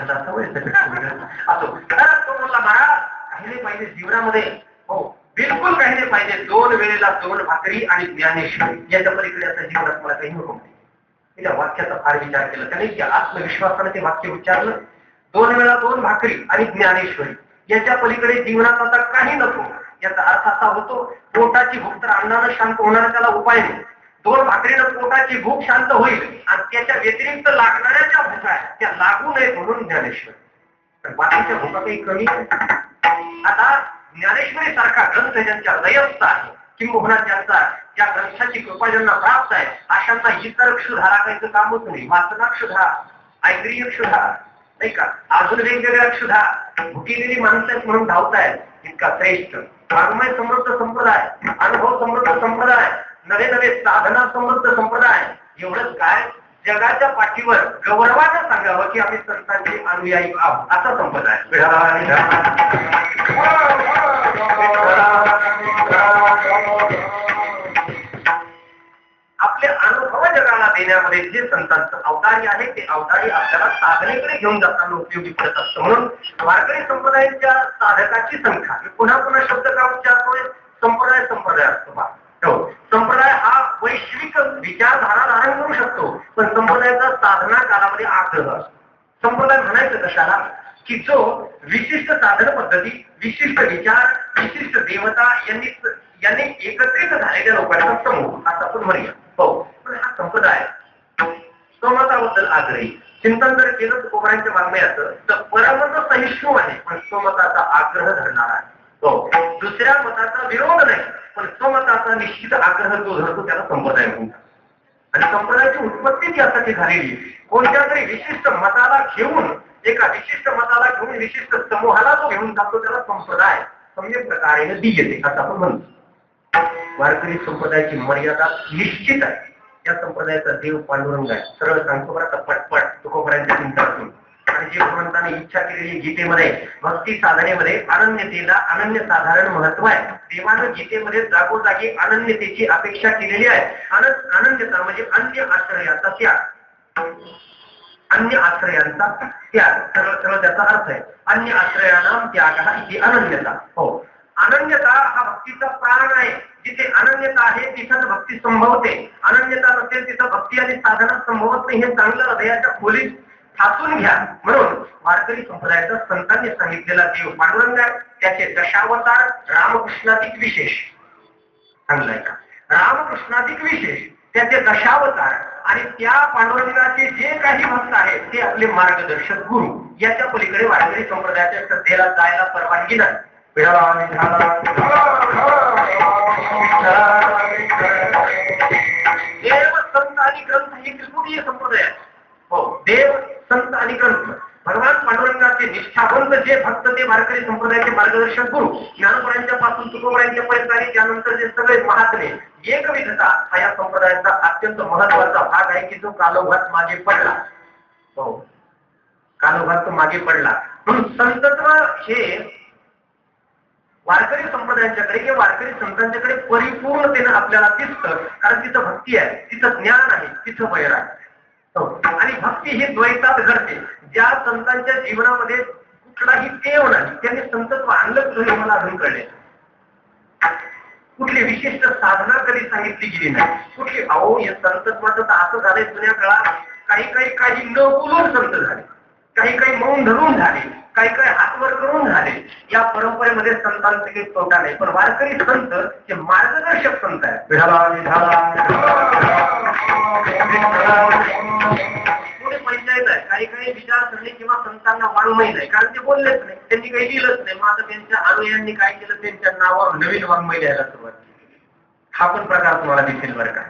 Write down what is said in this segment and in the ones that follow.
झालं असं असो. तर तो म्हणला महाराज काही नाही पाहिजे जीवनामध्ये, हो बिलकुल काही नाही पाहिजे, 2 वेळेला 2 भाकरी आणि ज्ञानेश्वरी, याच्या पलीकडे आता जीवनात मला काही नको. त्या वाक्याचा फार विचार केला त्याने की आत्मविश्वासाने ते वाक्य उच्चारलं, 2 वेळा 2 भाकरी आणि ज्ञानेश्वरी, याच्या पलीकडे जीवनात आता काही नको. याचा अर्थ असा होतो पोटाची भूक तर अन्नानं शांत होणार त्याला उपाय नाही, 2 भाकरीनं पोटाची भूक शांत होईल आणि त्याच्या व्यतिरिक्त लागणाऱ्या ज्या भूका आहेत त्या लागू नये म्हणून ज्ञानेश्वरी. पण बाकीच्या भूका काही कमी आहे. आता ज्ञानेश्वरी सारखा ग्रंथ ज्यांच्या हृदयस्थ आहे, किंबहुना ज्यांचा ज्या ग्रंथाची कृपा ज्यांना प्राप्त आहे, अशांना इतर क्षुधारा काहीच कामच नाही. वासना क्षुधा, ऐंद्रिय क्षुधा, नाही का, अजून वेगवेगळ्या क्षुधा, भुकेलेली माणसं म्हणून धावतायत. इतका श्रेष्ठ वाङ्मय समृद्ध संप्रदाय, अनुभव समृद्ध संप्रदाय, नवे नवे साधना समृद्ध संप्रदाय, एवढंच काय जगाच्या पाठीवर गौरवानं सांगावं की आम्ही संतांचे अनुयायी आहोत असा संप्रदाय. आपले अनुभव जगाला देण्यामध्ये जे संतांचं अवतारी आहे ते अवतारी आपल्याला साधनेकडे घेऊन जाताना उपयोगी पडत असतं. म्हणून वारकरी संप्रदायाच्या साधकाची संख्या, पुन्हा पुन्हा शब्द का उच्चारतोय, संप्रदाय संप्रदाय असतो बा. संप्रदाय हा वैश्विक विचारधारा धारण करू शकतो, पण संप्रदायाचा साधना कालामध्ये आग्रह असतो. संप्रदाय म्हणायचं कशाला की जो विशिष्ट साधन पद्धती, विशिष्ट विचार, विशिष्ट देवता यांनी एकत्रित झालेल्या लोकांचा समूह असं आपण म्हणूया. हो, पण हा संप्रदाय स्वमताबद्दल आग्रही, चिंतन जर केलं तुकोबारांच्या वाङ्मयाचं तर परमत सहिष्णू आहे पण स्वमताचा आग्रह धरणार आहे. हो, दुसऱ्या मताचा विरोध नाही पण स्वमताचा निश्चित आग्रह जो धरतो त्याला संप्रदाय म्हणतात. आणि संप्रदायाची उत्पत्ती यासाठी झालेली, कोणत्या तरी विशिष्ट मताला घेऊन, एका विशिष्ट मताला घेऊन विशिष्ट समूहाला जो घेऊन जातो त्याला संप्रदाय सम्यक प्रकारे दीयते असं आपण म्हणतो. वारकरी संप्रदायाची मर्यादा निश्चित आहे. या संप्रदायाचा देव पांडुरंग आहे. सरळ सांगतो बरं का पटपट तुकोबारांच्या चिंतनातून. आणि जे भगवंताने इच्छा केलेली गीतेमध्ये भक्ती साधनेमध्ये अनन्यतेला अनन्य साधारण महत्व आहे. देवानं गीतेमध्ये जागोजागी अनन्यतेची अपेक्षा केलेली आहे. अनन्यता म्हणजे अन्य आश्रयाचा त्याग, अन्य आश्रयांचा त्याग, सरळ त्याचा अर्थ आहे अन्य आश्रयानाम त्याग हा इथे अनन्यता. हो, अनन्यता हा भक्तीचा प्राण आहे. जिथे अनन्यता आहे तिथं भक्ती संभवते, अनन्यता नसेल तिथं भक्ती आणि साधना संभवत नाही. हे चांगलं हृदयाच्या खोलीत ठासून घ्या. म्हणून वारकरी संप्रदायाचा संतांनी सांगितलेला देव पांडुरंग आहे. त्याचे दशावतार रामकृष्णाधिक विशेष चांगलं आहे का, रामकृष्णाधिक विशेष त्याचे दशावतार आणि त्या पांडुरंगाचे जे काही भक्त आहेत ते आपले मार्गदर्शक गुरु. याच्या पलीकडे वारकरी संप्रदायाच्या श्रद्धेला जायला परवानगी नाही. देव संत आणि ग्रंथ ही त्रिपुटीय संप्रदाय. हो, देव संत आणि ग्रंथ, भगवान पांडुरंगाचे निष्ठावंत जे भक्त ते वारकरी संप्रदायाचे मार्गदर्शक गुरु. ज्ञानोबारांच्या पासून तुकोबारांच्या पर्यंत आणि त्यानंतर जे सगळे महात्मे, एकविधता हा या संप्रदायाचा अत्यंत महत्वाचा भाग आहे की जो कालोघात मागे पडला. हो, कालोघात तो मागे पडला. म्हणून संतत्व हे वारकरी संप्रदायांच्याकडे किंवा वारकरी संतांच्याकडे परिपूर्णतेनं आपल्याला दिसतं. कारण तिथं भक्ती आहे, तिथं ज्ञान आहे, तिथं वैर आहे. आणि भक्ती ही द्वैतात घडते. ज्या संतांच्या जीवनामध्ये कुठलाही देव नाही त्यांनी संतत्व आणलं तुझे मला अजून कळले. कुठली विशिष्ट साधना कधी सांगितली गेली नाही. कुठली अहो या संतत्वाचं तर असं झालंय जुन्या काळात, काही न बोलून संत झाले, काही मौन धरून झाले, काही हातवर करून झाले. या परंपरेमध्ये संतांचा काही तोटा नाही. पण वारकरी संत हे मार्गदर्शक संत आहेत. पुढे पंचायत आहे. काही विचारसरणी किंवा संतांना वाङ्मय नाही, कारण ते बोललेच नाही, त्यांनी काही लिहिलंच नाही. मग आता त्यांच्या अनुयायांनी काय केलं, त्यांच्या नावावर नवीन वाङ्मय लिहायला सुरुवात केली. हा पण प्रकार तुम्हाला दिसेल बरं का,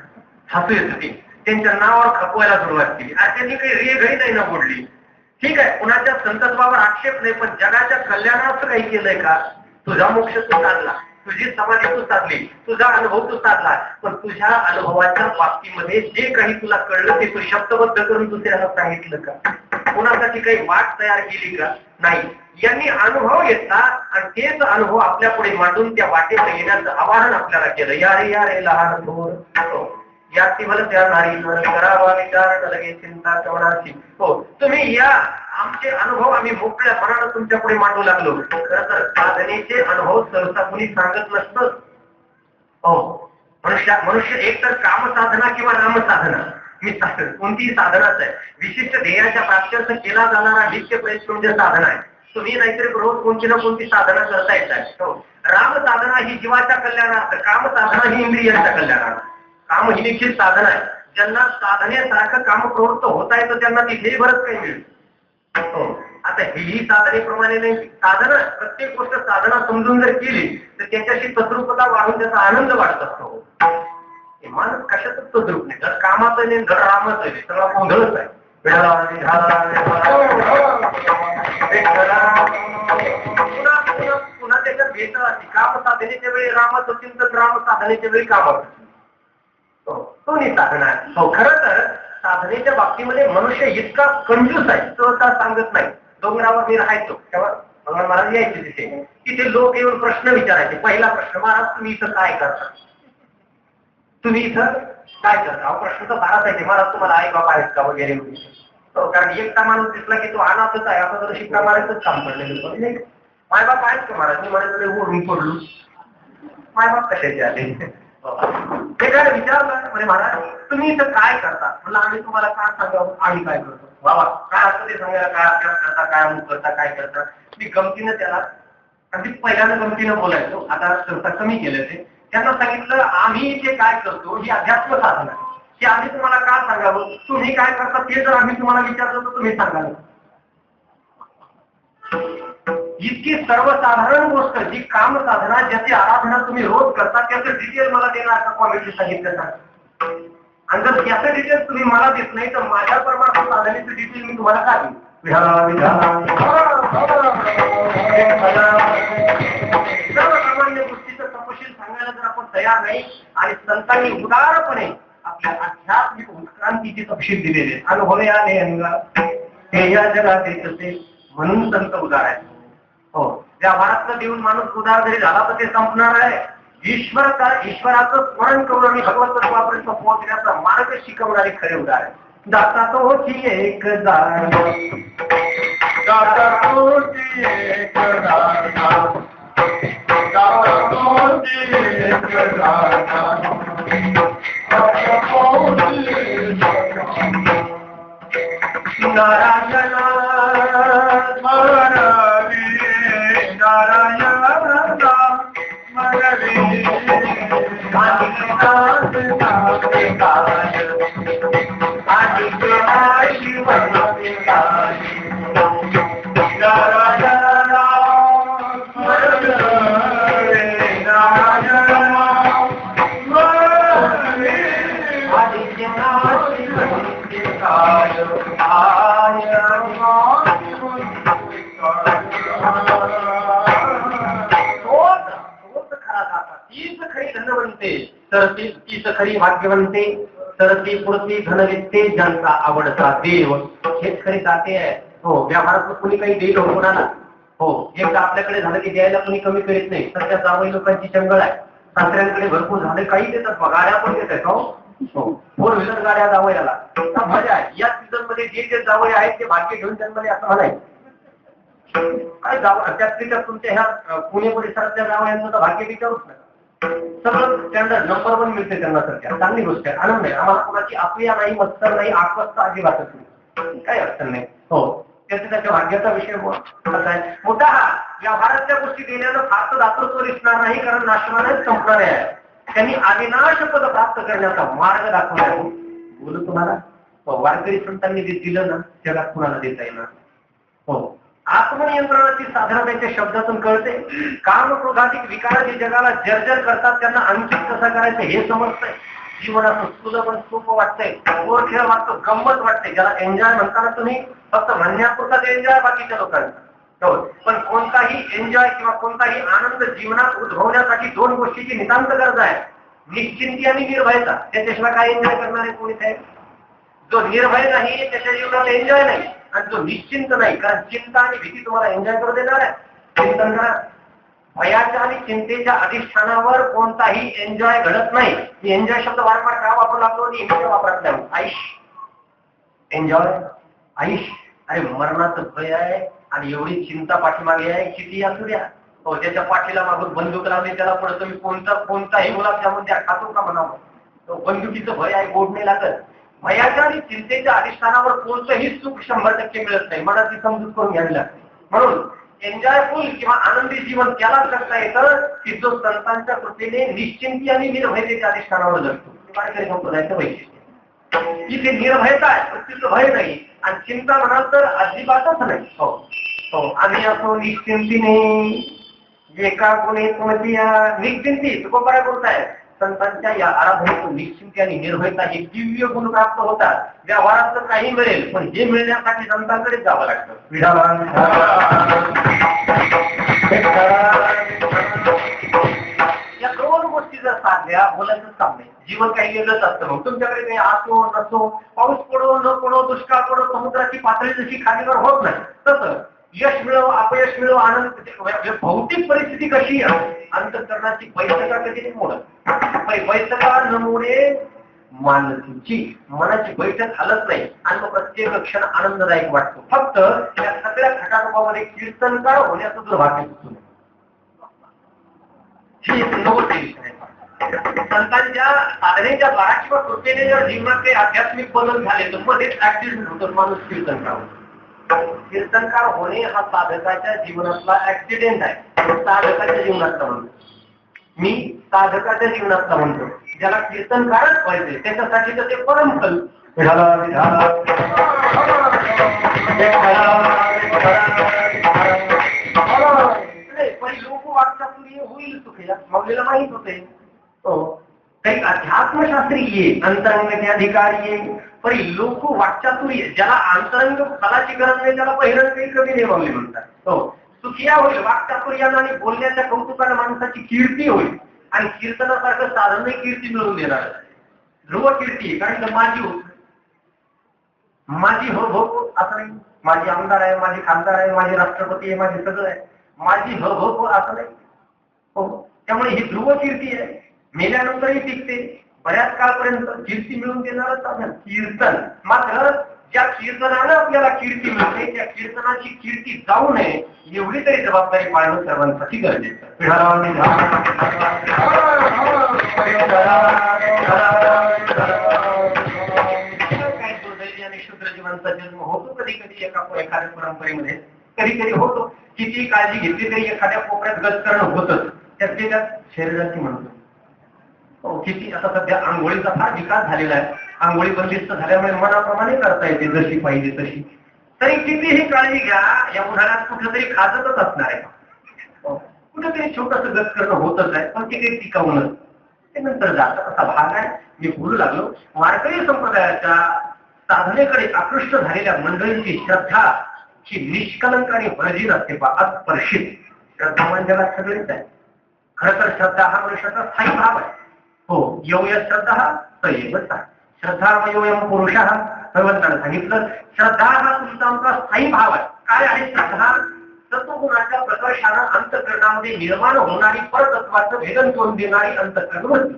हसू येत ते त्यांच्या नावावर खपवायला सुरुवात केली. आज त्यांनी काही रेघही नाही ना बोलली. ठीक आहे, कुणाच्या संतत्वावर आक्षेप नाही, पण जगाच्या कल्याणाचं काही केलंय का? तुझा मोक्ष तू साधला, तुझी समाधी तू साधली, तुझा अनुभव तू साधला, पण तुझ्या अनुभवाच्या बाबतीमध्ये जे काही तुला कळलं ते तू शब्दबद्ध करून दुसऱ्याला सांगितलं का? कुणासाठी काही वाट तयार केली का? नाही. यांनी अनुभव घेतला आणि तेच अनुभव आपल्या पुढे मांडून त्या वाटेवर येण्याचं आवाहन आपल्याला केलं. या रे लहान थोर या ती मला त्या नारी करावा विचार लगे चिंता कवनाची. हो, तुम्ही या आमचे अनुभव आम्ही मोकळ्यापणानं तुमच्या पुढे मांडू लागलो. खरं तर साधनेचे अनुभव सहसा कोणी सांगत नसतं. हो, मनुष्य एक तर काम साधना किंवा नाम साधना, मी कोणतीही साधनाच आहे. विशिष्ट ध्येयाच्या प्राप्त्यर्थ केला जाणारा नित्य प्रयत्न म्हणजे साधना आहे. तुम्ही नाहीतरी रोज कोणती ना कोणती साधना करता येत आहे. राम साधना ही जीवाच्या कल्याणार्थ, काम साधना ही इंद्रियांच्या कल्याणार्थ. काम ही निश्चित साधना आहे. ज्यांना साधनेसारखं काम प्रवृत्त होता येतं त्यांना तिथेही बरंच काही मिळेल. आता ही साधनेप्रमाणे नाही. साधना, प्रत्येक गोष्ट साधना समजून जर केली तर त्याच्याशी तद्रूपता वाढून त्याचा आनंद वाढत असतो. माणूस कशातच तद्रूप नाही. जर कामाचं नाही, जर रामाचं नाही, सगळा गोंधळच आहे. पुन्हा त्याच्यात भेट असते. काम साधनेच्या वेळी रामाचं चिंतन, राम साधनेच्या वेळी कामाचं तो नाही साधना आहे. खरं तर साधनेच्या बाबतीमध्ये मनुष्य इतका कंजूस आहे, तो का सांगत नाही. डोंगरावर मी राहायचो तेव्हा भगवान महाराज यायचे तिथे. तिथे लोक येऊन प्रश्न विचारायचे. पहिला प्रश्न, महाराज तुम्ही इथं काय करता? तुम्ही इथं काय करता? हा प्रश्न तर फारच आहे. महाराज तुम्हाला आई बाबा आहेत का वगैरे. कारण एकटा माणूस दिसला की तो अनाथच आहे असं तर शिक्का मारायचंच काम पडलेलं. मायबाप आहेत का महाराज? मी म्हणायचं ओढून पडलो. मायबाप कशाचे आले? ते काय विचारलं म्हणजे महाराज तुम्ही इथं काय करता? म्हणलं आम्ही तुम्हाला काय सांगावं, आम्ही काय करतो. बाबा काय असतं ते सांगायला, काय अभ्यास करता, काय अमुक करता, काय करता. मी गमतीनं त्याला अगदी पहिल्यांदा गमतीनं बोलायचो. आता सहसा कमी केलं ते. त्यांना सांगितलं आम्ही इथे काय करतो ही अध्यात्म साधना आहे. की आम्ही तुम्हाला काय सांगावं, तुम्ही काय करता ते जर आम्ही तुम्हाला विचारलं तर तुम्ही सांगाल. इतकी सर्वसाधारण गोष्ट जी काम साधना, ज्याची आराधना तुम्ही रोज करता त्याचं डिटेल मला देणार का कॉमेंटरी सांगितलं का? आणि जर त्याचं डिटेल तुम्ही मला देत नाही तर माझ्या परमार्थ साधनेचं डिटेल मी तुम्हाला काय देऊ? सर्वसामान्य गोष्टीचं तपशील सांगायला जर आपण तयार नाही आणि संतांनी उदारपणे आपल्या आध्यात्मिक उत्क्रांतीचे तपशील दिलेले अनुभव आले हे या जगात येत असेल म्हणून संत उदार आहे. हो, व्यवहारातलं देऊन माणूस उदार जरी झाला तर ते संपणार आहे. ईश्वराचं स्मरण करून आणि भगवत तत्वापर्यंत पोहोचण्याचा मार्ग शिकवणारे खरे उदार आहे. दाता तोची एक दान, दाता तोची एक दान, दाता तोची एक दान, नारायण स्मरणे नारायण स्मरणे तर तीच खरी भाग्यवंते, तर ती पुरती धनवित्ते ज्यांचा आवडता देव. हेच खरी जाते आहे. हो, व्यवहारात कुणी काही देईल हो कोणाला. हो, एकदा आपल्याकडे झालं की द्यायला कुणी कमी करीत नाही. तर त्या जावई लोकांची चंगळ आहे. सासऱ्यांकडे भरपूर झाले काही देतात, गाड्या पण देत आहेत. हो, 4 व्हीलर गाड्या जावयाला मजा आहे. या सीझन मध्ये जे जे जावई आहेत ते भाग्य घेऊन त्यांमध्ये असं म्हणाय काय त्यात तुमच्या ह्या पुणे परिसरातल्या जावयांचं तर भाग्य विचारूच नाही. सगळं स्टँडर्ड नंबर 1 मिळते त्यांना. सध्या चांगली गोष्ट आहे, आनंद आहे. आम्हाला कोणाची अपेक्षा नाही, मत्सर नाही, आकस्त अजिबातच नाही, काही अडचण नाही. हो, त्याच्या भाग्याचा विषय आहे मोठा. हा व्यवहारातल्या गोष्टी देण्यानं फारसं दातृत्व दिसणार नाही, कारण नाशवानच संपणार आहे. त्यांनी अविनाश पद प्राप्त करण्याचा मार्ग दाखवला आहे. बोलू तुम्हाला वारकरी संतांनी जे दिलं ना जगात कुणाला देता येणार. हो, आत्मनियंत्रणाची साधना त्यांच्या शब्दातून कळते. काम क्रोधाधिक विकार जे जगाला जर्जर करतात त्यांना अंकित कसं करायचं हे समजतंय. जीवनाचं सुलभ पण सोपं वाटतंय, गोर खेळ वाटतो, गंमत वाटते. ज्याला एन्जॉय म्हणताना तुम्ही फक्त म्हणण्यापुरताच एन्जॉय बाकीच्या लोकांचा. पण कोणताही एन्जॉय किंवा कोणताही आनंद जीवनात उद्भवण्यासाठी 2 गोष्टीची नितांत गरज आहे, निश्चिंती आणि निर्भयता. त्याच्याशिवाय काय एन्जॉय करणार आहे कोणी साहेब? जो निर्भय नाही त्याच्या जीवनात एन्जॉय नाही, आणि तो निश्चिंत नाही. कारण चिंता आणि भीती तुम्हाला एन्जॉय करू देणार आहे? चिंतन करा. भयाच्या आणि चिंतेच्या अधिष्ठानावर कोणताही एन्जॉय घडत नाही. मी एन्जॉय शब्द वारंवार का वापरू लागलो आणि इंग्लिश वापरत नाही. आयुष एन्जॉय, आयुष अरे मरणाचं भय आहे आणि एवढी चिंता पाठीमागे आहे, किती असू द्या. हो, ज्याच्या पाठीला मागून बंदूक लावली त्याला पुढे तुम्ही कोणताही गुलाबजामुन द्या, खातो का म्हणावं. तो बंदुकीचं भय आहे, गोड नाही लागत. भयाच्या आणि चिंतेच्या अधिष्ठानावर कोणतंही सुख 100% मिळत नाही. मनाची समजूत करून घ्यावी लागते. म्हणून एन्जॉयफुल किंवा आनंदी जीवन त्याला करता येतं की जो संतांच्या कृपेने निश्चिंती आणि निर्भयतेच्या अधिष्ठानावर जगतो. वारकरी संप्रदायाचं वैशिष्ट्य इथे निर्भयता आहे, मृत्यूचं भय नाही. आणि चिंता म्हणाल तर अजिबातच नाही. हो हो, आम्ही असो निश्चिंतीने एका कोणी निश्चिंती तुकोबारा बोलताय. संतांच्या या आराधनेतून निश्चिंती आणि निर्भयता हे दिव्य गुण प्राप्त होतात. व्यवहारात तर काही मिळेल, पण हे मिळण्यासाठी संतांकडेच जावं लागतं. या दोन गोष्टी जर साधल्या, बोलायचंच काम नाही. जीवन काही वेगळंच असतं. मग तुमच्याकडे काही असो नसो, पाऊस पडो न पडो, दुष्काळ पडो, समुद्राची पातळी जशी खालीवर होत नाही तसं यश मिळव अपयश मिळव, आनंद भौतिक परिस्थिती कशी आहे, अंतःकरणाची बैठका कधी नाही मोडत. बैठका न मोडे मानसिकची, मनाची बैठक हलत नाही आणि मग प्रत्येक क्षण आनंददायक वाटतो. फक्त या सगळ्या खटाटोपामध्ये कीर्तनकार होण्याचं दुर्भाग्य सुचू नये. संतांच्या साधनेच्या द्वारा किंवा कृपेने जर जीवनात काही आध्यात्मिक बदल झाले तर मध्येच ऍक्सिडेंट होतो, माणूस कीर्तनकार होतो. कीर्तनकार होणे हा साधकाच्या जीवनातला ऍक्सिडेंट आहे. साधकाच्या जीवनातला म्हणतो मी, साधकाच्या जीवनातला म्हणतो. ज्याला कीर्तनकारच व्हायचे त्याच्यासाठी तर ते परमफल. लोक वाटचातुर्य होईल चुकीला मगलेला माहित होते. काही अध्यात्मशास्त्रीय अंतरंगाचे अधिकारी परी लोक वाटचातुर्य ज्याला अंतरंग फलाची गरज नाही त्याला बहिरंग काही कमी नाही मागले म्हणतात. हो, सुखिया होईल वाक्चातुर्यानं आणि बोलण्याच्या कौतुकाने माणसाची कीर्ती होईल. आणि कीर्तनासारखं साधनही कीर्ती मिळवून देणार. ध्रुव कीर्ती कारण माझी होत माझी हो हो असं नाही. माझी आमदार आहे, माझी खासदार आहे, माझी राष्ट्रपती आहे, माझे सगळं आहे. माझी हो हो असं नाही. हो, त्यामुळे ही ध्रुव कीर्ती आहे. मेल्यानंतरही टिकते. बऱ्याच काळपर्यंत कीर्ती मिळवून देणारं साधन कीर्तन. मात्र ज्या कीर्तनानं आपल्याला कीर्ती मिळते त्या कीर्तनाची कीर्ती जाऊ नये एवढी तरी जबाबदारी पाळणं सर्वांसाठी गरजेचं. काही दुर्दैवी आणि शूद्र जीवांचा जन्म होतो कधी कधी एखाद्या परंपरेमध्ये, कधी कधी होतो. किती काळजी घेतली तरी एखाद्या कोपऱ्यात गत करणं होतच. त्यात शरीराची म्हणतो. किती आता सध्या आंघोळीचा फार विकास झालेला आहे. आंघोळी बंदिस्त झाल्यामुळे मनाप्रमाणे करता येते जशी पाहिजे तशी. तरी कितीही काळजी घ्या, या उन्हाळ्यात कुठेतरी खाजतच असणार आहे. कुठेतरी छोटस गत करणं होतच आहे, पण ते काही टिकवणं ते नंतर जातं असा भाग आहे. मी बोलू लागलो वारकरी संप्रदायाच्या साधनेकडे आकृष्ट झालेल्या मंडळींची श्रद्धा ही निष्कलंक आणि वर्जिन असते. अस्पर्शित श्रद्धा म्हणजे सगळीच आहे. खरं तर श्रद्धा हा मनुष्याचा स्थायी भाव आहे. हो, योय श्रद्धा संयमच आहे. श्रद्धामयोयम पुरुष भगवंताने सांगितलं. श्रद्धा हा तुमचा आमचा स्थायी भाव आहे. काय आहे श्रद्धा? सत्वगुणाच्या प्रकर्षानं अंतःकरणामध्ये निर्माण होणारी परतत्वाचं भेदन करून देणारी अंतःकरण वृत्ती.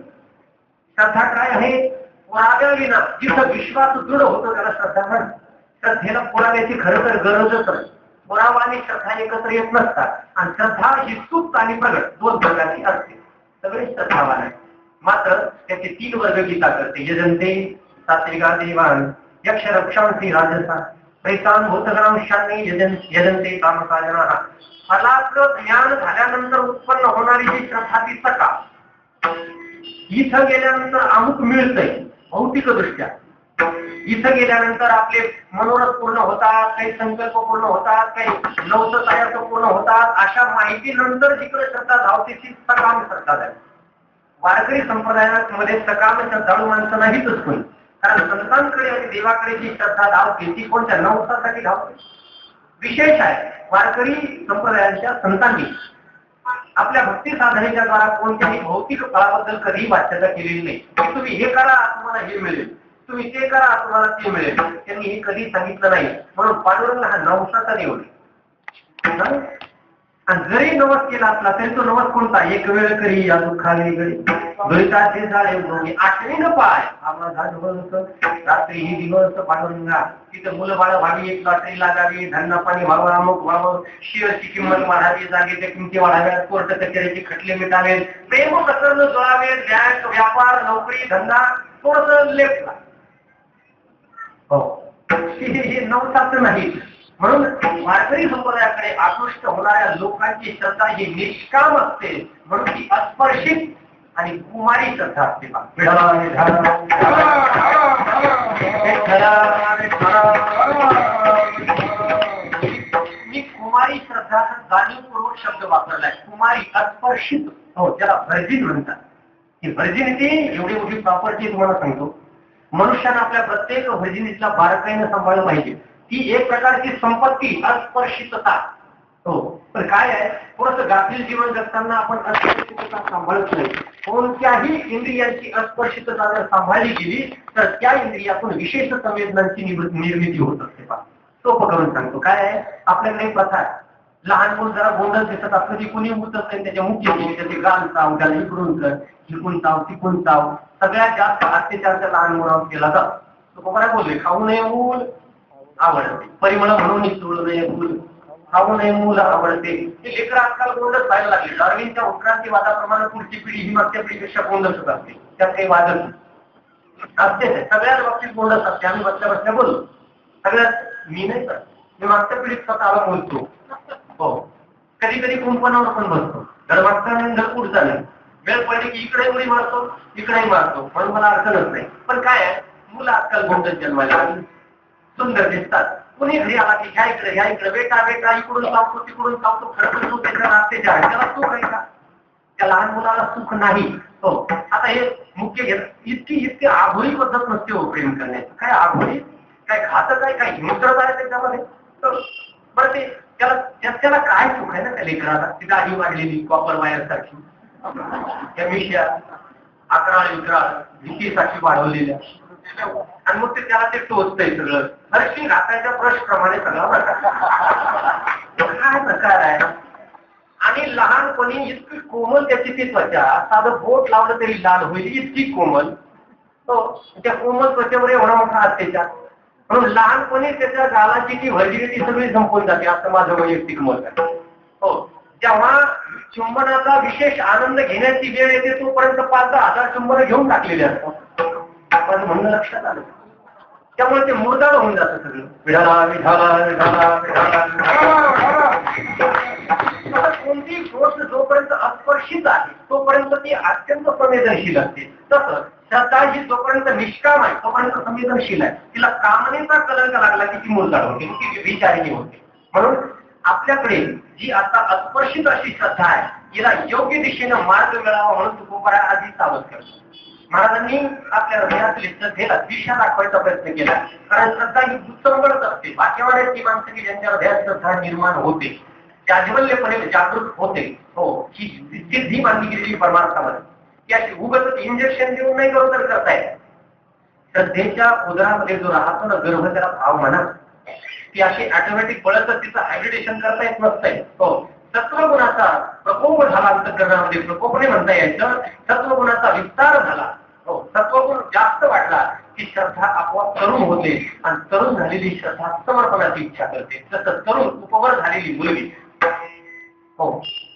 श्रद्धा काय आहे? पुराव्याविना जिथं विश्वास दृढ होतो त्याला श्रद्धा म्हणतात. श्रद्धेला पुराव्याची खरं तर गरजच नाही. पुरावा आणि श्रद्धा एकत्र येत नसतात. आणि श्रद्धा ही सुप्त आणि प्रगट दोन प्रकारची असते. सगळे श्रद्धावान आहे. मात्र त्याचे 3 वर्ग गीता करते. यजंते सात्विका देवान यक्ष रक्षांसी राजसा प्रेतान भूतग्रांशांनी यजंते कामकाजना. फलाचं ज्ञान झाल्यानंतर उत्पन्न होणारी जी श्रद्धा ती सका. इथं गेल्यानंतर अमुक मिळतंय भौतिक दृष्ट्या. इथं गेल्यानंतर आपले मनोरथ पूर्ण होतात, काही संकल्प पूर्ण होतात, काही नवस तयार पूर्ण होतात. अशा माहितीनंतर जिकडे श्रद्धा धावते ती सकाम श्रद्धा झाली. वारकरी संप्रदायामध्ये सकाम श्रद्धाळू माणसं नाहीतच कोणी. कारण संतांकडे आणि देवाकडे जी श्रद्धा धावते ती कोणत्या नवसासाठी धावते. विशेष आहे वारकरी संप्रदायाच्या संतांनी आपल्या भक्ती साधनेच्या द्वारा कोणत्याही भौतिक फळाबद्दल कधीही वाच्यता केलेली नाही. तुम्ही हे करा तुम्हाला हे मिळेल, तुम्ही ते करा तुम्हाला ते मिळेल. त्यांनी हे कधी सांगितलं नाही. म्हणून पांडुरंग हा नवसाचा देव आहे. आणि जरी नवस केला असला तरी तो नवस कोणता? एक वेळ करी या दुःखाने गळी द्वैताचे झाले दोन्ही आठवीनं पाय आम्हाला रात्री ही दिवस पांडुरंगा तिथं मुलं बाळ व्हावी, एक लॉटरी लागावी, धंदा पाणी व्हावं, अमुक व्हावं, शेअरची किंमत वाढावी, जागेच्या किमती वाढाव्यात, कोर्ट कचेरीची खटले मिटावेत, प्रेम प्रकरण जोडावेत, बँक व्यापार नोकरी धंदा थोडस लेफ्ट हो हे नवसाचं नाही. म्हणून वारकरी संप्रदायाकडे आकृष्ट होणाऱ्या लोकांची श्रद्धा ही निष्काम असते, म्हणून ती अस्पर्शित आणि कुमारी श्रद्धा असते. मी कुमारी श्रद्धा जाणीवपूर्वक शब्द वापरलाय. कुमारी अस्पर्शित हो त्याला व्हर्जिन म्हणतात. ही व्हर्जिनिटी एवढी मोठी प्रॉपर्टी तुम्हाला सांगतो. मनुष्यानं आपल्या प्रत्येक व्हर्जिनिटीला बारकाईनं सांभाळलं पाहिजे. ती एक प्रकारची संपत्ती अस्पर्शितता हो. पण काय आहे थोडस गाफील जीवन जगताना आपण अस्पर्शितता सांभाळत नाही. कोणत्याही इंद्रियांची अस्पर्शितता जर सांभाळली गेली तर त्या इंद्रियातून विशेष संवेदनांची निर्मिती होत असते. सोपं करून सांगतो. काय आहे आपल्याकडे एक प्रथा आहे. लहान मुलं जरा गोंधळ दिसत असलं की कुणी उतरत नाही त्याच्या मुख्य त्याचे गाल चाव त्याला इकडून कर इकडून चाव तिकडून चाव. सगळ्यात जास्त अत्याचार त्या लहान मुलावर केला जातो. तो काय बोलले खाऊ नये मूल आवडते, परिमळ म्हणून चोळू नये मूल खाऊ नये मूल आवडते. हे लेकर आजकाल गोंधळ व्हायला लागले. डार्विनच्या उत्क्रांतीवादाप्रमाणे पुढची पिढी ही मागच्या पिढीपेक्षा गोंधळ असते. त्यात काही वादच असते. सगळ्याच बाबतीत गोंधळ असते. आम्ही बसल्या बसल्या बोललो सगळ्यात मी नाही तर मी मागच्या पिढीत स्वतःला बोलतो हो. कधी कधी कुंपणावर पण बसतो. धड मागचा नाही धड पुढचा नाही. वेळ पडली की इकडे उडी मारतो इकडेही मारतो. म्हणून मला अडचणच नाही. पण काय आहे मुलं आजकाल गोंधळ जन्माला सुंदर दिसतात. कुणी घरी आला की ह्या इकडे बेटा बेटा इकडून चावतो तिकडून चावतो. खरं तो त्याच्या नात्याच्या त्याला सुख आहे का? त्या लहान मुलाला सुख नाही हो. आता हे मुख्य घेत इतकी आघोळी पद्धत नसते हो प्रेम करण्याची. काय आघोळी काय घातक आहे काय हिंसक आहे त्याच्यामध्ये. बरं ते त्याला काय सुख आहे ना त्या लेकराला. ती गाडी वाढलेली कॉपर वायर सारखी त्या मिश्या 11 विकराळ भीतीसाठी वाढवलेल्या आणि मग ते त्याला ते टोचतंय सगळं. हरशी घाताच्या ब्रश प्रमाणे सगळं काय प्रकार आहे. आणि लहानपणी इतकी कोमल त्याची ती त्वचा साधं बोट लावलं तरी लाल होईल इतकी कोमल हो. त्या कोमल त्वचेवर एवढा मोठा अत्याचार. म्हणून लहानपणी त्याच्या गालाची ती व्हर्जिनिटी सगळी संपून जाते असं माझं वैयक्तिक मत आहे हो. जेव्हा चुंबनाचा विशेष आनंद घेण्याची वेळ येते तोपर्यंत 5-10 हजार चुंबन घेऊन टाकलेले असतात. माझं म्हणणं लक्षात आलं. त्यामुळे ते मुरदाळ होऊन जातं सगळं. विढाला विढाला विढाला विढाला. कोणतीही गोष्ट जोपर्यंत अस्पर्शित आहे तोपर्यंत ती अत्यंत संवेदनशील असते. तसं श्रद्धा ही जोपर्यंत निष्काम आहे तोपर्यंत संवेदनशील आहे. तिला कामनेचा कलंक लागला की ती मुरदाळ होते ती विचारिणी होते. म्हणून आपल्याकडे जी आता अस्पर्शित अशी श्रद्धा आहे हिला योग्य दिशेनं मार्ग मिळावा म्हणून तुकोबरा आधी सावध करतो. महाराजांनी आपल्या हृदयातील श्रद्धेला दिशा दाखवायचा प्रयत्न केला. कारण श्रद्धा ही दुसंगत असते. भाग्यवान ती माणसं की ज्यांच्या हृदयात श्रद्धा निर्माण होते जाज्वल्यपणे जागृत होते हो. ही सिद्धी मानली गेलेली परमार्थामध्ये याची उगत इंजेक्शन देऊन नाही बरोबर करतायत. श्रद्धेच्या उदरामध्ये जो राहतो ना गर्भ त्याला भाव म्हणा ती अशी ऑटोमॅटिक पळतच तिचं हायब्रिडेशन करता येत नसतंय हो. सत्वगुणाचा प्रकोप झाला अंतःकरणामध्ये. प्रकोप नाही म्हणता यायचं. सत्वगुणाचा विस्तार झाला हो. सत्वगुण जास्त वाढला की श्रद्धा आपोआप तरुण होते आणि तरुण झालेली श्रद्धा समर्पणाची इच्छा करते. तसं तरुण उपवर झालेली मुलगी हो.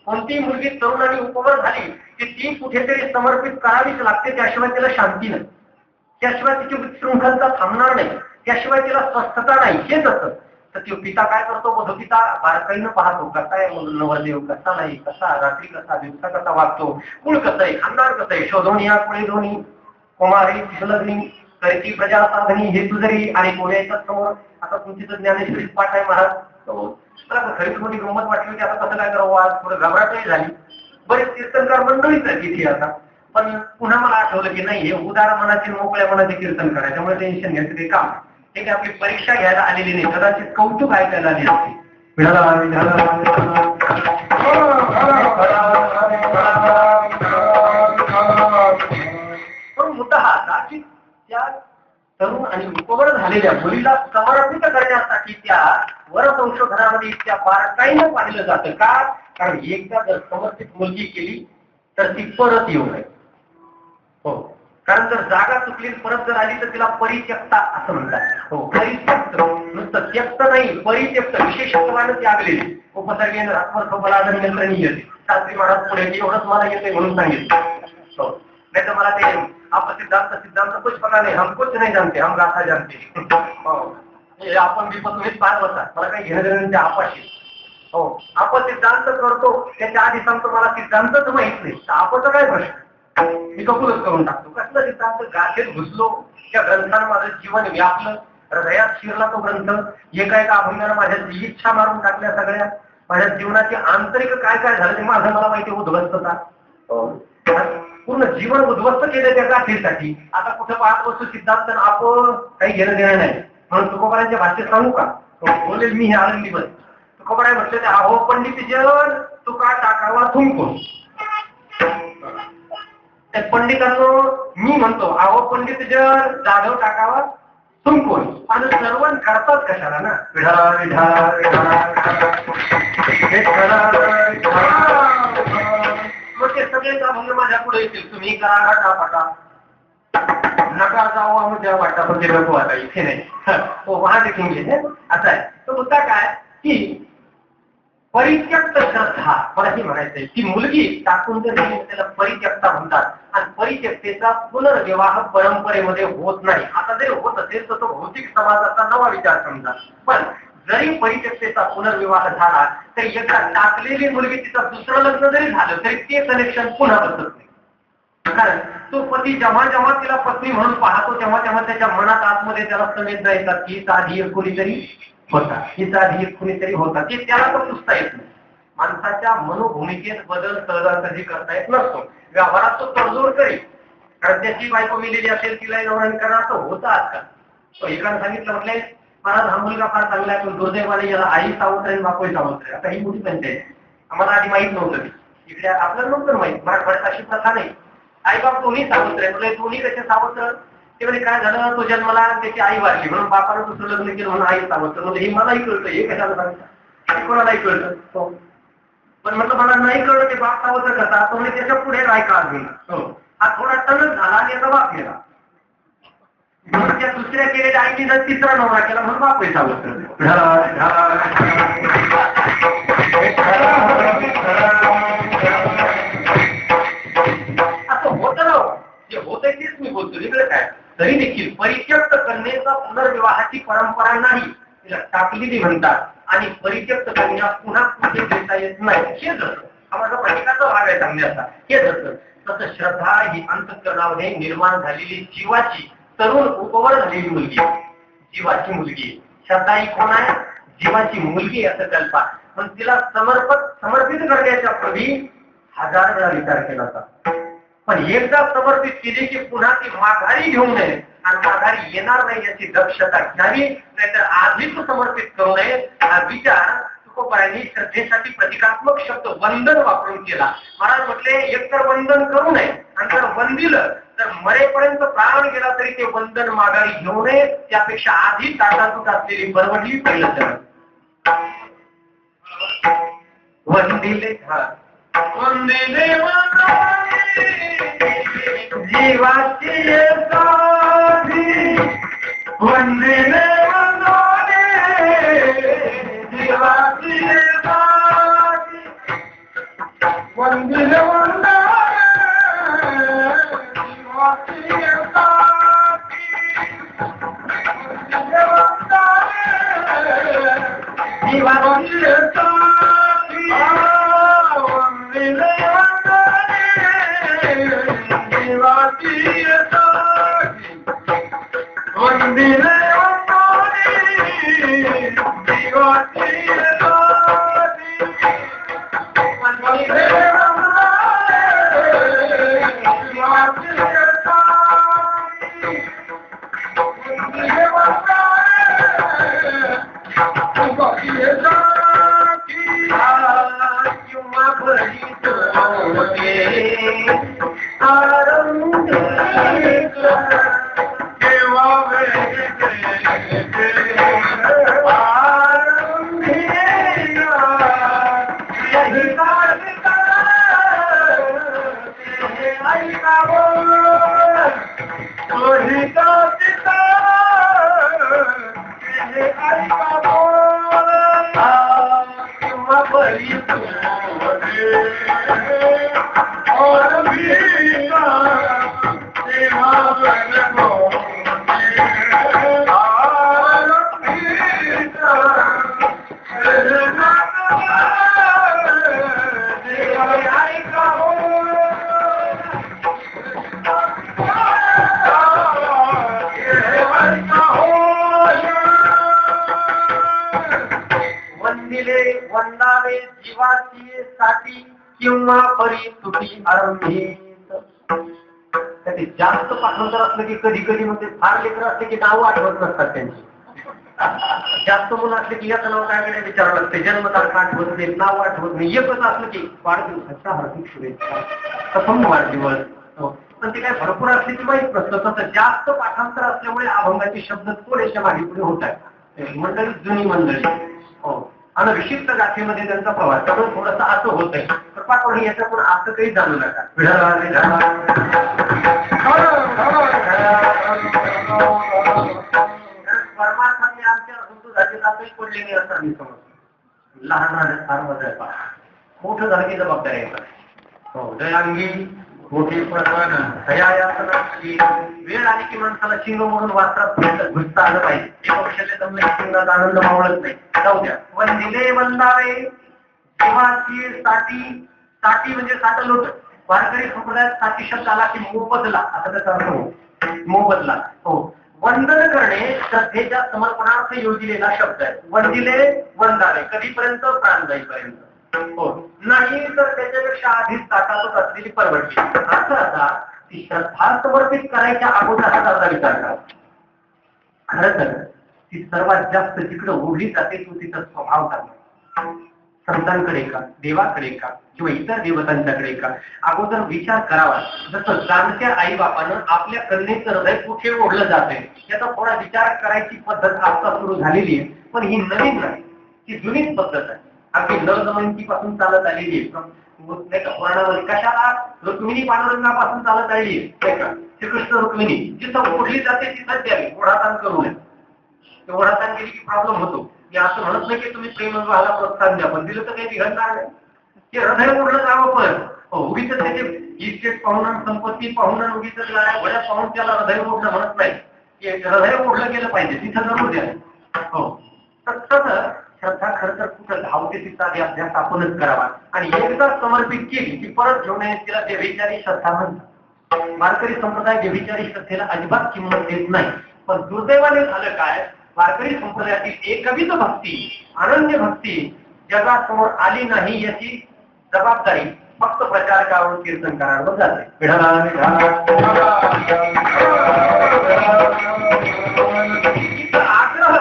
कोणतीही मुलगी तरुण आणि उपवर झाली की ती कुठेतरी समर्पित करावीच लागते. त्याशिवाय तिला शांती नाही. त्याशिवाय तिची विशृंखलता थांबणार नाही. त्याशिवाय तिला स्वस्थता नाही. हेच असतं. तर तो पिता काय करतो वधूपिता बारकाईनं पाहतो कसा आहे नवरदेव कसा नाही कसा रात्री कसा दिवसा कसा वागतो कुळ कसं आहे खानदार कसं आहे शोधून या पुढे दोन्ही कुमारी सुलग्नी करती प्रजा साधनी हे तू जरी आणि कोण्या येतात समोर. आता तुमची तर ज्ञानेश्वरी पाठ आहे महाराज. मला खरीच मोठी गंमत वाटली होती. आता कसं काय करावं आज थोडं घबराटही झाली. बरेच कीर्तनकार मंडळीच आहे तिथे आता. पण पुन्हा मला आठवलं की नाही हे उदार मनाचे मोकळ्या मनाचे कीर्तन करायचं त्यामुळे टेन्शन घ्यायचं काही काम हे काही आपली परीक्षा घ्यायला आलेली नाही. कदाचित कौतुक ऐकायला आली असते. पण मुद्दा हा कदाचित त्या तरुण आणि उपवर झालेल्या मुलीला समर्पित करण्यासाठी त्या परसंशोधनामध्ये इतक्या बारकाईनं पाहिलं जातं का? कारण एकदा जर समर्पित मुलगी केली तर ती परत येऊ नये. हो, कारण जर जागा चुकली परत जर आली तर तिला परित्यक्ता असं म्हणतात. हो, परित्यक्त, नुसतं त्यक्त नाही, परित्यक्त, विशेषत्वानं त्यागलेली. उपसर्गेन रात्मर्थ बलादन यंत्रणी येते. शास्त्री महाराज पुढे एवढंच मला येते म्हणून सांगितलं. हो, नाही तर मला ते आप सिद्धांत कुछ पता नाही, हम कुछ नहीं जानते, हम गाथा जानते. हो, आपण विपत तुम्हीच पाच बसा, मला काही घेणं देणं त्या आपाशी. हो, आपण सिद्धांत करतो त्याच्या आधी सांगतो मला सिद्धांतच माहित नाही, तर आपणचं काय प्रश्न, मी कबूलच करून टाकतो. कसला सिद्धांत? गाठेत घुसलो, त्या ग्रंथानं माझं जीवन व्यापलं, हृदयात शिरला तो ग्रंथ. एका एका अभंगानं माझ्या इच्छा मारून टाकल्या सगळ्या. माझ्या जीवनाची आंतरिक काय काय झालं ते माझं मला माहिती, उद्ध्वस्तता. पूर्ण जीवन उद्ध्वस्त केलं त्या गाठीसाठी. आता कुठं पाहत वस्तू सिद्धांत आपण काही घेणं देणं नाही. म्हणून तुकोबारांच्या भाषेत सांगू का? बोलेल मी हे आनंदीमध्ये. तुकोबाराय म्हटलं ते अहो पंडित जन तुका टाकावा थुंकून. त्या पंडितांनो मी म्हणतो अहो पंडित जन जाधव टाकावा थुंकून. आणि सर्वण करतात कशाला ना? विढा विढा मग ते सगळे अभंग माझ्या पुढे येतील. तुम्ही करा घाटापाटा, नका जाऊ आमच्या वाटामध्ये नको आता इथे नाही. तो वहा देखेंगे असं आहे. तो मुद्दा काय की परित्यक्त श्रद्धा, मला हे म्हणायचंय की मुलगी टाकून जर त्याला परित्यक्ता म्हणतात. आणि परित्यक्तेचा पुनर्विवाह परंपरेमध्ये होत नाही. आता जरी होत असेल तर तो भौतिक समाजाचा नवा विचार समजा. पण जरी परित्यक्तेचा पुनर्विवाह झाला तर एकदा टाकलेली मुलगी तिचं दुसरं लग्न जरी झालं तरी ते कनेक्शन पुन्हा बसत नाही. कारण तो पती जेव्हा जेव्हा तिला पत्नी म्हणून पाहतो तेव्हा तेव्हा त्याच्या मनात आतमध्ये त्याला समेत जायचा की आधी एक कुणीतरी होता, हिचा आधी एक कुणीतरी होता. ते त्याला तर पुसता येत नाही. माणसाच्या मनोभूमिकेत बदल सहजासहजी करता येत नसतो. व्यवहारात तो तडजोड करेल. कारण त्याची बायको मिलेली असेल तिला नवरान करा असं होतं आजकाल. तो एकाने सांगितलं म्हटलंय महाराज हा मुलगा फार चांगला आहे पण दुर्दैवाने याला आई सावत्र आहे बापही सावत्र आहे. आता ही मोठी पंचायत आम्हाला आधी माहित नव्हतं. इकडे आपल्याला नव्हतं माहित. मराठवाड्यात अशी प्रथा नाही. आई बाप दोन्ही सावत्र आहे. म्हणजे दोन्ही कसे सावत्र? ते म्हणजे काय झालं, तो जन्माला त्याची आई वारली म्हणून बापानं दुसरं लग्न केलं म्हणून आई सावत्र. म्हणजे हे मलाही कळतं, हे कशाला सांगता, कोणालाही कळतं. पण म्हटलं मला नाही कळलं ते बाप सावत्र कसा, तो म्हणजे त्याच्या पुढे काय काळ गेला. हा थोडा टणक झाला आणि याचा बाप गेला. म्हणून त्या दुसऱ्या केलेल्या आईने तिसरा नवरा केला म्हणून बापही सावत्र. असं होतं ना, जे होतंय तेच मी बोलतो, वेगळं काय. तरी देखील परित्यक्त कन्येचा पुनर्विवाहाची परंपरा नाही, तिला टाकलेली म्हणतात. आणि परित्यक्त कन्या पुन्हा पुढे देता येत नाही. हे जसं हा माझा प्रत्येकाचा भाग आहे सांगण्याचा. हे जसं तसं श्रद्धा ही अंतःकरणामध्ये निर्माण झालेली जीवाची तरुण उपवर झालेली मुलगी, जीवाची मुलगी. श्रद्धा ही कोण आहे? जीवाची मुलगी असं कल्पा. पण तिला समर्पित करण्याच्या पूर्वी 1000 वेळा विचार केला जातो. पण एकदा समर्पित केली की पुन्हा ती माघारी घेऊ नये आणि माघारी येणार नाही याची दक्षता घ्यावी. नाहीतर आधीच समर्पित करू नये हा विचार तुकोबारांनी श्रद्धेसाठी प्रतिकात्मक शब्द वंदन वापरून केला. महाराज म्हटले एकतर वंदन करू नये आणि जर वंदिलं तर मरेपर्यंत प्राण गेला तरी ते वंदन माघारी घेऊ नये. त्यापेक्षा आधी ताटातूट असलेली परवडली पहिलं जण वंदिले. वंदिले जीवाची वंदिले जीवाची वंदिले वंदावे जीवाची साठी किंवा बरी तुटी आरंभी. जास्त पाठांतर असलं की कधी कधी म्हणजे फार लेकर असले की नाव आठवत नसतात त्यांची. जास्त मुलं असले की याचं नाव काय वेळेला विचारावं लागते, जन्मतारीख आठवत नाही, नाव आठवत नाही. एकच असलं की वाढदिवसाच्या हार्दिक शुभेच्छा, प्रथम वाढदिवस. पण ते काय भरपूर असले की माहीत नसतं. तसं जास्त पाठांतर असल्यामुळे अभंगाचे शब्द थोडेसे मागे पुढे होत आहेत. मंडळी जुनी मंडळी आणि विशिष्ट गाथेमध्ये त्यांचा प्रवास, त्यामुळे थोडंसं असं होत आहे. कृपा करून याचं पण असं काही जाणू नका. परमार्थाने आमच्या ऋतूसाठी जातही पडले नाही असं आम्ही समजतो. लहान राहण्यात फार मजा आहे. मोठं झालं की जबाबदारी आहे. दयांगी मोठी वेळ आली की माणसाला शिंग म्हणून वाचतात घुसता आलं पाहिजे. ते पक्षाचे जमले शिंगाचा आनंद मावळत नाही. जाऊ द्या. वंदिले वंदावे जीवाची साठी. साठी म्हणजे साठलोट. वारकरी संप्रदायात साठी शब्द आला की मोबदला असा त्याचा अर्थ हो. मोबदला हो. वंदन करणे श्रद्धेच्या समर्पणार्थ योजलेला शब्द आहे. वंदिले वंदावे कधीपर्यंत? प्राण जाईपर्यंत. हो. नाही तर त्याच्यापेक्षा आधीच ताटातच असलेली परवडली. असं आता ती श्रद्धा समर्पित करायच्या अगोदर विचार करा. खरं तर ती सर्वात जास्त जिकडं ओढली जाते तो तिचा स्वभाव करणे. संतांकडे का, देवाकडे का, किंवा इतर देवतांच्याकडे का, अगोदर विचार करावा. जसं जाणत्या आई बापानं आपल्या कन्येचं हृदय कुठे ओढलं जाते याचा थोडा विचार करायची पद्धत आता सुरू झालेली आहे. पण ही नवीन नाही, ही जुनीच पद्धत आहे. अगदी नरदमयंतीपासून चालत आलेली आहे. नाही का पुराणामध्ये कशाला रुक्मिणी पांडुरंगापासून चालत आलेली आहे का. श्रीकृष्ण रुक्मिणी जिथं ओढली जाते तिथंच द्यावी. ओढाताण करू नये. ओढाताण केली की प्रॉब्लेम होतो. मी असं म्हणत नाही की तुम्ही प्रेम व्हायला प्रोत्साहन द्या, पण दिलं तर काही बिघडणार नाही. ते हृदय ओढलं जावं. पण उगीच त्याचे इस्टेट पाहून संपत्ती पाहून उगीच वड्या पाहून त्याला हृदय ओढलं म्हणत नाही. हृदय ओढलं गेलं पाहिजे तिथं जरूर द्या. हो. तर श्रद्धा खरं तर कुठं धावते तिचा अभ्यास आपणच करावा. आणि एकदा समर्पित केली की परत घेऊन तिला व्यभिचारी श्रद्धा म्हणतात. वारकरी संप्रदाय व्यभिचारी श्रद्धेला अजिबात किंमत देत नाही. पण दुर्दैवाने झालं काय, वारकरी संप्रदायातील एकविध भक्ती, अनन्य भक्ती जगासमोर आली नाही याची जबाबदारी फक्त प्रचारकावर कीर्तनकारांवर जाते. आग्रह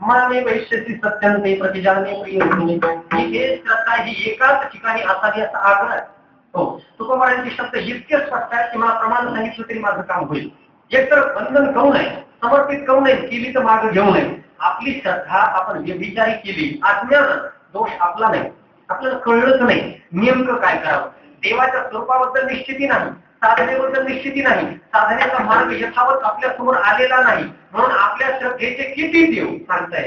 माने वैश्यसी सत्यंते प्रतिजाने प्रिय. ही श्रद्धा ही एकाच ठिकाणी असावी असा आग्रह आहे. हो. तुकोबारांची शब्द इतके स्पष्ट आहे की मला प्रमाण सांगितलं तरी माझं काम होईल. एकतर बंधन करू नये, समर्पित करू नये, केली तर मागे घेऊ नये. आपली श्रद्धा आपण व्यभिचारी केली, अज्ञान दोष आपला नाही, आपल्याला कळलंच नाही नेमकं काय करावं. देवाच्या स्वरूपाबद्दल निश्चिती नाही, साधनेबद्दल निश्चिती नाही, साधनेचा मार्ग यथावत आपल्या समोर आलेला नाही. म्हणून आपल्या श्रद्धेचे किती देव सांगता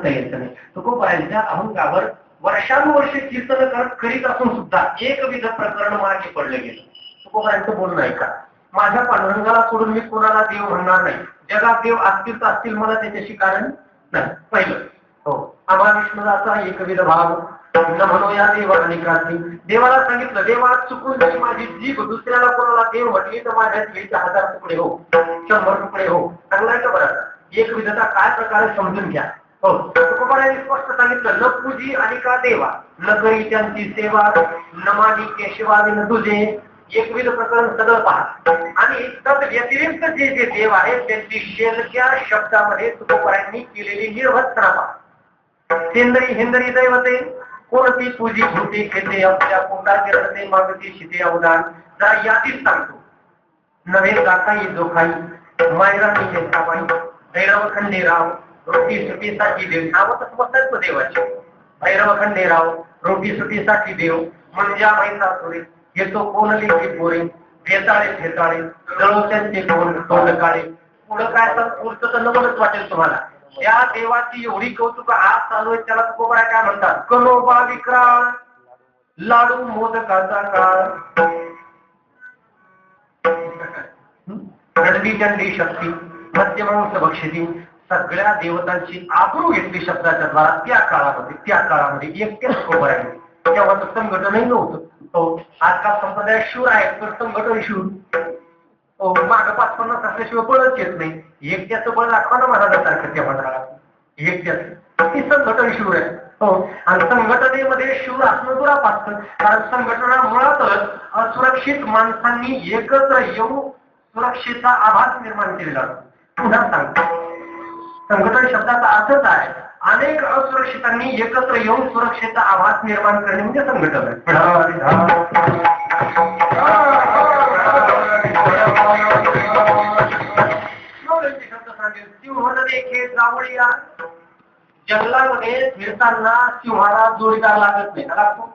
येत नाही. तुकोबारांच्या अहंकावर वर्षानुवर्षे कीर्तन करीत असून सुद्धा एकविध प्रकरण मागे पडलं गेलं. तुकोबारांचं बोलणं आहे का, माझ्या पांडुरंगाला सोडून मी कोणाला देव म्हणणार नाही. जगात देव असतील तर असतील, मला त्याच्याशी कारण नाही. पहिलं हो. आम्हा विष्णूचा एकविध भाव न म्हणू या देवा अनेकाची. देवाला सांगितलं, देवा चुकून जरी माझी जीभ दुसऱ्याला कोणाला देव म्हटली तर माझ्या जीभचे 1000 तुकडे हो, 100 तुकडे हो. चांगलाय का बरं. एकविधता काय प्रकारे समजून घ्या. हो. तुकोबारांनी स्पष्ट सांगितलं, न पूजी आणि का देवा, न करी त्यांची सेवा, न मानी केशवादी न तुझे. एकविध प्रकरण सगळं पहा. आणि तद व्यतिरिक्त जे जे देव आहेत त्यांची शेलच्या शब्दामध्ये तुकोबारांनी केलेली निर्भत्सना पहा. सेंद्री हिंदरी दैवते कोणती पूजी भूती खेते, आपल्या पोटाचे रस्ते मागती शिते अवदान. जरा यादीच सांगतो. नव्हे काकाई जोखाई, मायराणी येताबाई, भैरव खंडेराव, रोटी सुटीसाठी देव. नावं तर समजतात ना देवाचे. भैरव खंडेराव, रोटी सुटीसाठी देव, मंजा मैसा सुरे, येतो कोण लिखी पोरे, भेताळे भेताळे, जळवत्यांचे कोण तोंड काळे. पुढं काय तर पुढचं तर नवलच वाटेल तुम्हाला. या देवाची एवढी कौतुक आज चालू आहे, त्याला तुकोबरा काय म्हणतात? कनोबा विक्राळ, लाडू मोदकाचा काळ, रणदी चंडी शक्ती, मध्यमांस बक्षिती, सगळ्या देवतांची आबरू घेतली शब्दाच्या द्वारा त्या काळामध्ये एकट्या तुकोबरा आहे. तेव्हा तर संघटनही नव्हतं. आजकाल संप्रदाय शूर आहे, पण संघटन शूर. माग 5-50 असल्याशिवाय बळच येत नाही. एकट्याचं बळ दाखवा ना महाराजांसारखं तेव्हा काळात. एकट्याच ती संघटन शूर आहे. आणि संघटनेमध्ये शूर असणं दुरापास्त, कारण संघटना मुळातच असुरक्षित माणसांनी एकत्र येऊन सुरक्षेचा आभास निर्माण केलेला. पुन्हा सांगतो, संघटन शब्दाचा अर्थच आहे अनेक असुरक्षितांनी एकत्र येऊन सुरक्षेचा आभास निर्माण करणे म्हणजे संघटन आहे. शब्द सांगेल, सिंह देखे जावळीया. जंगलामध्ये फिरताना सिंहाला जोडीदार लागत नाही, लागतो.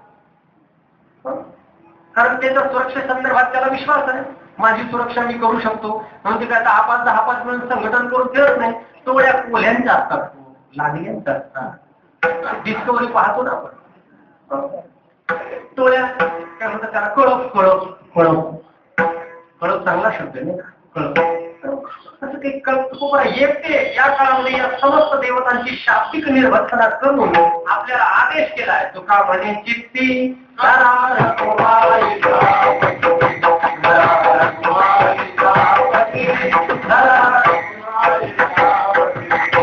कारण त्याच्या सुरक्षेसंदर्भात त्याला विश्वास आहे, माझी सुरक्षा मी करू शकतो. म्हणून ते काय 10-5 म्हणून संघटन करून फिरत नाही. तोड्या कोल्ह्यांच्या असतात, लागल्यांच्या असतात. डिस्कवरी पाहतो ना आपण. तोड्या काय म्हणतात त्याला? कळप. कळप चांगला शब्द नाही का? कळप. असं काही कल्पना एकटे या काळामध्ये या समस्त देवतांची शाब्दिक निर्भत्सना करून आपल्याला आदेश केलाय. तुका म्हणे चित्ती